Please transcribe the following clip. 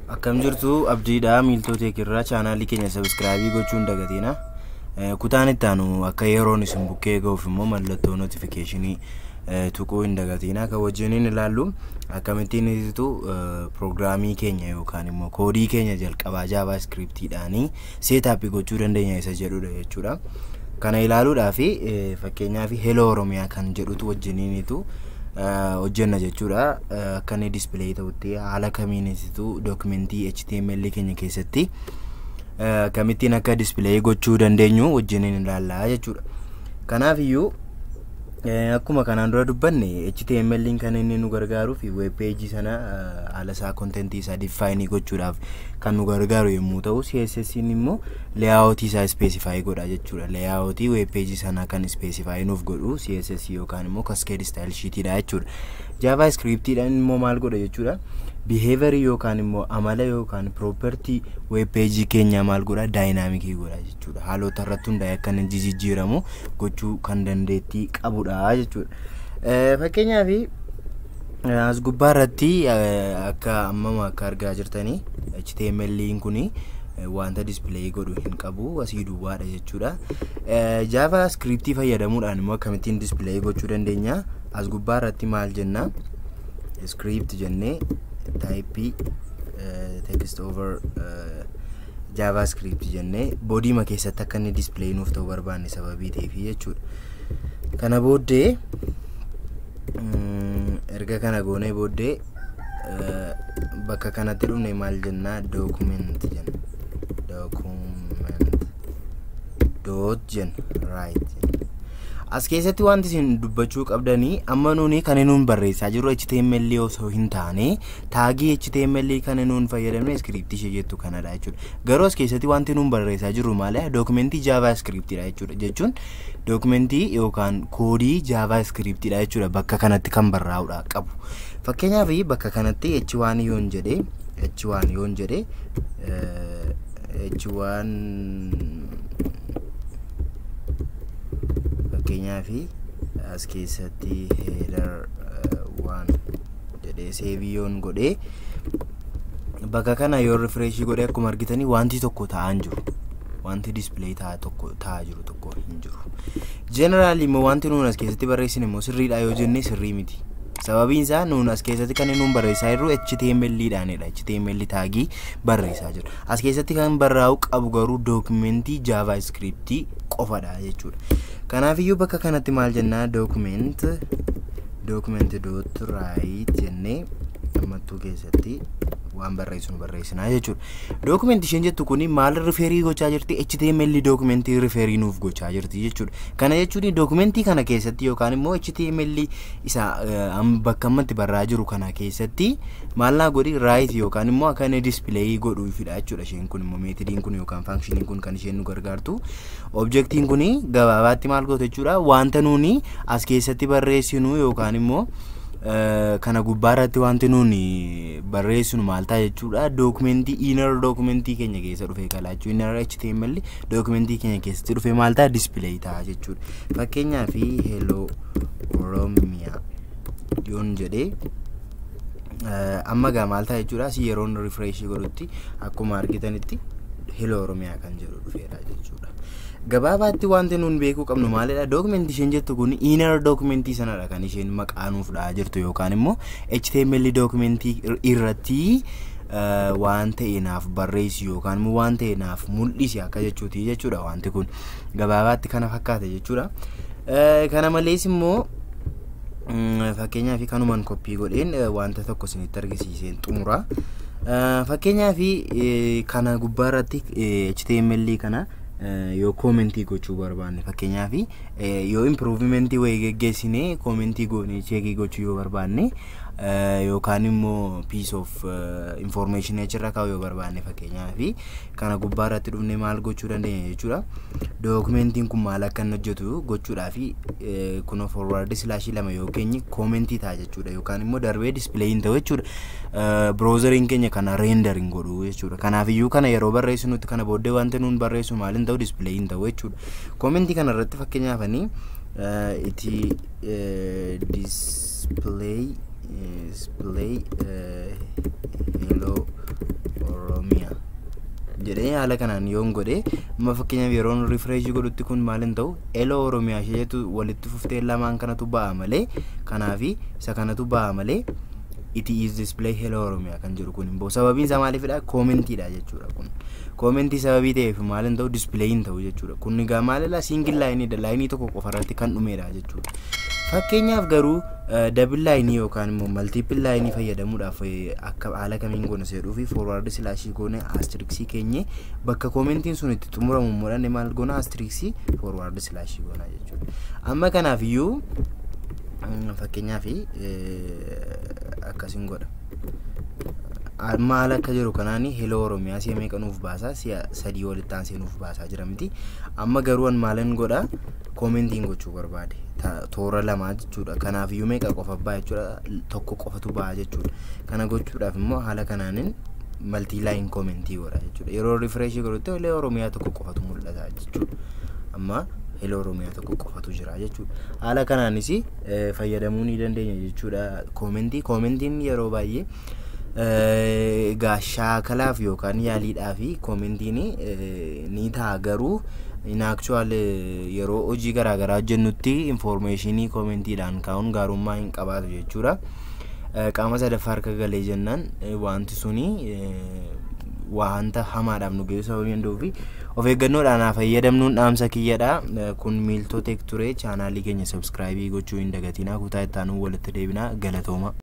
Akkam jirtu abdiidha miiltota kirraa chaanaalii keenya subscribe gochuun dagatina. Kutaan itti aanu akka yeroon isin bukkee ga'uuf immoo mallattoo notification tuquu hin dagatina. Kan wajjiniin ilaallu akkamittiin isitu programii keenya yookaan immoo koodii keenya jalqabaa JavaScript dhaanii setup gochuu dandeenya isa jedhudha jechuudha. Kana ilaaluudhaaf fakkeenyaaf hello oromiyaa kan jedhutu wajjiniinitu hojjenna jechuudha. Akka display ta'utti haala kamiin isitu documentii HTML keenya keessatti kamittiin akka display gochuu dandeenyu wajjiniin ilaallaa jechuudha. Kanaaf iyyuu akkuma kanaan dura dubbanne HTML kan inni nu gargaaru fi web page sana haala isaa content isaa define gochuudhaaf kan nu gargaaru yommuu ta'u, CSS immoo layout isaa specify godha jechuudha. Layout web page sana kan specify nuuf godhu CSS yookaan immoo cascade style sheet dha jechuudha. JavaScript dhaan immoo maal godha jechuudha? Behavior yookaan immoo amala yookaan property web page keenya maal godha? Dynamic godha jechuudha. Haalota irratti hundaa'ee akka inni jijjiiramu gochuu kan dandeettii qabudha jechuudha. Fakkeenyaaf as gubbaa irratti akka ammama akka argaa jirtanii HTML kuni wanta display godhu hin qabu, asii duwwaadha jechuudha. JavaScript fayyadamuudhaan immoo akkamittiin display gochuu dandeenya? As gubbaa irratti maal jenna? Script jennee type text over JavaScript jennee body ma keessatti akka inni display nuuf ta'u barbaanne sababii ta'eef jechuudha. Kana booddee erga kana goonee booddee bakka kanatti dhufne maal jenna? Document jenna. Document dot jenna right. As keessatti wanti isin dubbachuu qabdanii amma nuuni kan nuun barreessaa jiru HTML osoo hin taane taagii HTML kan nuun fayyadamne script ishee jettu kanadha jechuudha. Garuu as keessatti wanti nuun barreessaa jiru maali? Documentii JavaScript dha jechuudha. Jechuun documentii yookaan koodii JavaScript dha jechuudha. Bakka kanatti kan barraa'uudha qabu. Fakkeenyaaf bakka kanatti h1 yoon jedhee h1 fakkeenyaaf as keessatti header 1 jedhee save yoon godhee bakka kana yoo refresh godhee akkuma argitanii wanti tokko ta'an jiru. Wanti display ta'aa jiru tokko hin jiru. Generally immoo wanti nuun as keessatti barreessine immoo sirriidha yoo jenne sirrii miti. Sababiin isaa nuun as keessatti kan nuun barreessaa jirru HTML dhaanidha. HTML taagii barreessaa jiru. As keessatti kan barraa'u qabu garuu documentii JavaScript qofadha jechuudha. Kanaaf iyyuu bakka kanatti maal jenna? Document dot write jennee ammattuu keessatti waan barreessinu barreessinaa jechuudha. Document isheen jettu kuni maal referii gochaa jirti? HTML documentii referii nuuf gochaa jirti jechuudha. Kana jechuun documentii kana keessatti yookaan immoo HTML isa bakka ammatti barraa jiru kana keessatti maal naa godhi? Write yookaan immoo akka inni display godhuufidha jechuudha. Isheen kun immoo metodiin kun yookaan functioniin kun kan isheen nu gargaartu. Objectiin kuni gabaabaatti maal goote jechuudha? Wanta nuuni as keessatti barreessinu yookaan immoo kana gubbaarratti wanti nuuni barreessinu maal ta'a jechuudha? Documentii inner documentii keenya keessa dhufe kalaachuu inner HTML documentii keenya keessatti dhufe maal ta'a? Display ta'a jechuudha. Fakkeenyaaf hello oromiyaa yoon jedhee amma gaa maal ta'a jechuudha? Si yeroon refresh godhutti akkuma argitanitti hello oromiyaa kan jedhu dhufeera jechuudha. Gabaabaatti wanti nuun beekuu qabnu maalidha? Document isheen jettu kun inner documentii sanadha kan isheen maqaa nuuf dhahaa jirtu yookaan immoo HTML documentii irratti waan ta'e naaf barreessi yookaan immoo waan ta'e naaf mul'isi akka jechuuti jechuudha. Wanti kun gabaabaatti kana fakkaata jechuudha. Kana malees immoo fakkeenyaaf kanumaan copy godheen wanta tokko isinitti argisiiseen xumura. Fakkeenyaaf kana gubbaarratti HTML kana yoo commentii gochuu barbaanne fakkeenyaaf yoo improvementii wayii geggeessine commentii goone checkii gochuu yoo barbaanne yookaan immoo piece of information achirra kaa'uu yoo barbaanne fakkeenyaaf kana gubbaarratti dhufne maal gochuu dandeenya jechuudha? Documentiin kun maal akka inni hojjetu gochuudhaaf kun forward slash 2 yoo keenye commentii ta'a jechuudha yookaan immoo darbee display hin ta'u jechuudha. Browseriin keenya kana rendering godhu jechuudha. Kanaaf iyyuu kana yeroo barreessinutti kana booddee wanti nuun barreessu maal hin ta'u? Display hin ta'u jechuudha. Commentii kana irratti fakkeenyaaf itti display hello jedhee haala kanaan yoon godhe amma fakkeenyaaf yeroon refresh godhutti kun maal hin ta'u hello oromiyaa isheetu walitti fuftee lamaan kanatu ba'a malee kanaafi isa kanatu ba'a malee it is display hello oromiyaa kan jedhu kun immoo sababiin isaa maaliifidha koomentiidha jechuudha kun koomentii sababii ta'eef maal hin ta'u display hin ta'u jechuudha kun egaa maalidha single line tokko qofarratti kan dhumeedha jechuudha fakkeenyaaf garuu double line yookaan immoo multiple line fayyadamuudhaaf akka haala kamiin goona jedhuu fi forward slash goone asterisk keenye bakka commentiin sun itti xumuramu modhanne maal goona asterisk forward slash goona jechuudha amma kanaaf iyyuu fakkeenyaaf akkasiin godha amma haala akka jiru kanaani hello oromiyaa si meeqa nuuf baasa si sadii walitti aansee nuuf baasaa jira miti amma garuu an maalan godha commentiin gochuu barbaade toora lama jechuudha kanaaf iyyuu meeqa qofa baa jechuudha tokko qofatu baa jechuudha kana gochuudhaaf immoo haala kanaanin multi line commentii godha jechuudha yeroo refresh godhutti hello oromiyaa tokko qofatu mul'ata jechuudha amma hello oromiyaa tokko qofatu jira jechuudha haala kanaanis fayyadamuu ni dandeenya jechuudha commentiin yeroo baay'ee shaakalaaf yookaan yaaliidhaaf commentiin ni ta'a garuu in actual yeroo hojii garaagaraa jennutti informationii commentiidhaan kaa'uun gaarummaa hin qabaatu jechuudha qaama sadaffaa harka galee jennaan wanti suni wanta hamaadhaaf nu geessu sababii danda'uu fi of eeggannoodhaan fayyadamnuun dhaamsa kiyyadha kun Miltoo Tech ture chaanaalii keenya subscribe gochuu hin dagatinaa kutaa itti aanuu walitti deebinaa galatooma